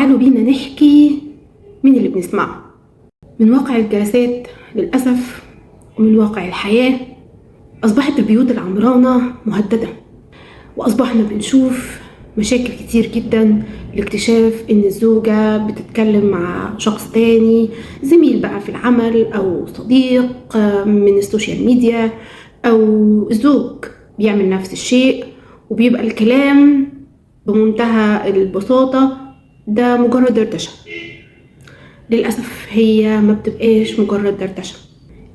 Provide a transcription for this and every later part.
تعالوا بينا نحكي من اللي بنسمعه من واقع الجلسات للأسف ومن واقع الحياة. أصبحت البيوت العمرانة مهددة، وأصبحنا بنشوف مشاكل كتير جدا لاكتشاف إن الزوجة بتتكلم مع شخص تاني، زميل بقى في العمل أو صديق من السوشيال ميديا، أو الزوج بيعمل نفس الشيء، وبيبقى الكلام بمنتهى البساطة ده مجرد دردشة. للأسف هي ما بتبقاش مجرد دردشة.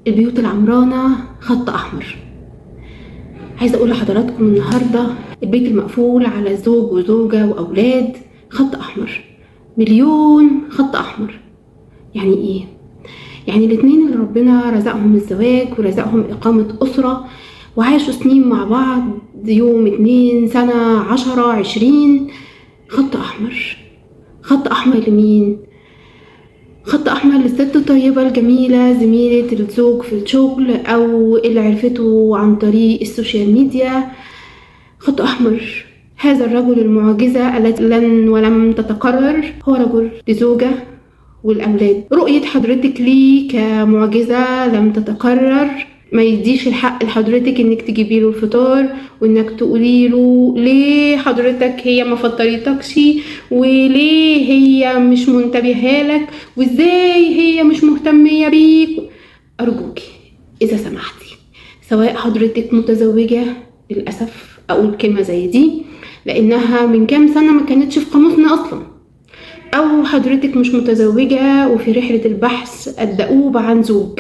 البيوت العمرانة خط أحمر. عايزة أقول لحضراتكم النهاردة البيت المقفول على زوج وزوجة وأولاد خط أحمر، مليون خط أحمر. يعني إيه؟ يعني الاتنين اللي ربنا رزقهم الزواج ورزقهم إقامة أسرة وعاشوا سنين مع بعض، يوم 2 سنة 10 20، خط أحمر. خط أحمر لمين؟ خط أحمر للست الطيبة الجميلة زميلة الزوج في الشغل أو اللي عرفته عن طريق السوشيال ميديا. خط أحمر هذا الرجل المعجزة التي لن ولم تتكرر، هو رجل لزوجة والأولاد. رؤية حضرتك ليه كمعجزة لم تتكرر ما يديش الحق لحضرتك انك تجيبي له الفطار وانك تقولي له ليه حضرتك هي ما فطرتكش وليه هي مش منتبهه لك وازاي هي مش مهتميه بيك. ارجوكي اذا سمحتي، سواء حضرتك متزوجه، للاسف اقول كلمه زي دي لانها من كام سنه ما كانتش في قاموسنا اصلا، او حضرتك مش متزوجه وفي رحله البحث الدؤوب عن زوج،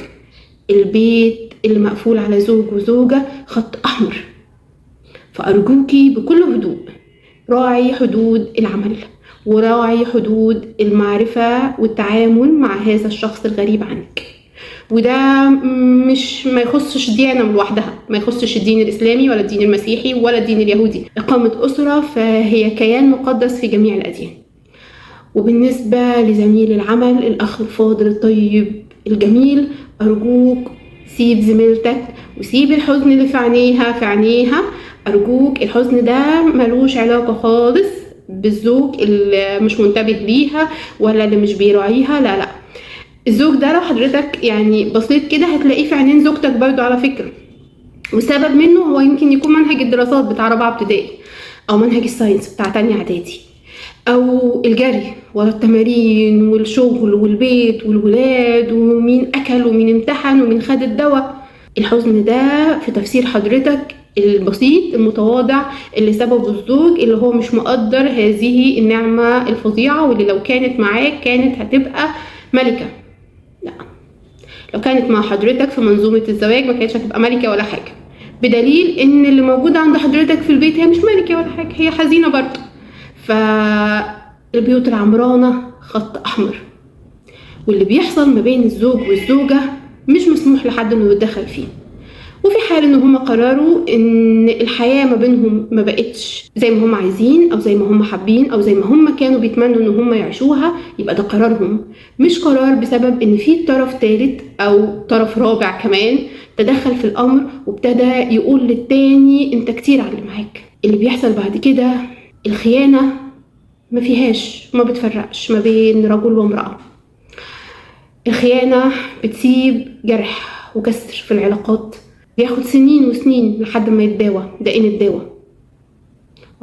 البيت اللي مقفول على زوج وزوجة خط أحمر. فأرجوكي بكل هدوء راعي حدود العمل وراعي حدود المعرفة والتعامل مع هذا الشخص الغريب عنك. وده مش ما يخصش ديانة لوحدها، ما يخصش الدين الإسلامي ولا الدين المسيحي ولا الدين اليهودي. إقامة أسرة فهي كيان مقدس في جميع الأديان. وبالنسبة لزميل العمل الأخ الفاضل الطيب الجميل، أرجوك سيب زميلتك وسيب الحزن اللي في عينيها. أرجوك الحزن ده ملوش علاقة خالص بالزوج اللي مش منتبه ليها ولا اللي مش بيراعيها، لا. الزوج ده لو حضرتك يعني بسيط كده هتلاقيه في عينين زوجتك برضو على فكرة، والسبب منه هو يمكن يكون منهج الدراسات بتاع 4 ابتدائي أو منهج الساينس بتاع 2 إعدادي، او الجري ورا التمارين والشغل والبيت والولاد ومين اكل ومين امتحن ومين خد الدواء. الحزن ده في تفسير حضرتك البسيط المتواضع اللي سببه الزوج اللي هو مش مقدر هذه النعمة الفظيعة، واللي لو كانت معاك كانت هتبقى ملكة. لا، لو كانت مع حضرتك في منظومة الزواج ما كانتش هتبقى ملكة ولا حاجة، بدليل ان اللي موجودة عند حضرتك في البيت هي مش ملكة ولا حاجة، هي حزينة برضه. فالبيوت العمرانة خط أحمر، واللي بيحصل ما بين الزوج والزوجة مش مسموح لحد انه يتدخل فيه. وفي حال ان هم قرروا ان الحياة ما بينهم ما بقتش زي ما هم عايزين او زي ما هم حابين او زي ما هم كانوا بيتمنوا ان هم يعيشوها، يبقى ده قرارهم، مش قرار بسبب ان في طرف ثالث او طرف رابع كمان تدخل في الامر وابتدى يقول للتاني انت كتير على اللي معاك. اللي بيحصل بعد كده الخيانة ما فيهاش، ما بتفرقش ما بين رجل وامرأة. الخيانة بتسيب جرح وكسر في العلاقات بياخد سنين وسنين لحد ما يتداوى، ده إن الدواء.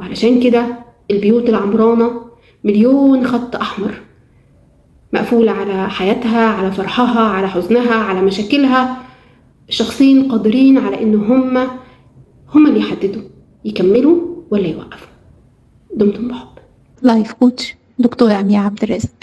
وعلشان كده البيوت العمرانة مليون خط أحمر، مقفولة على حياتها، على فرحها، على حزنها، على مشاكلها. الشخصين قادرين على إن هما اللي يحددوا يكملوا ولا يوقفوا. دمتم بحب. لايف كوتش دكتورة أمية عبد الرازق.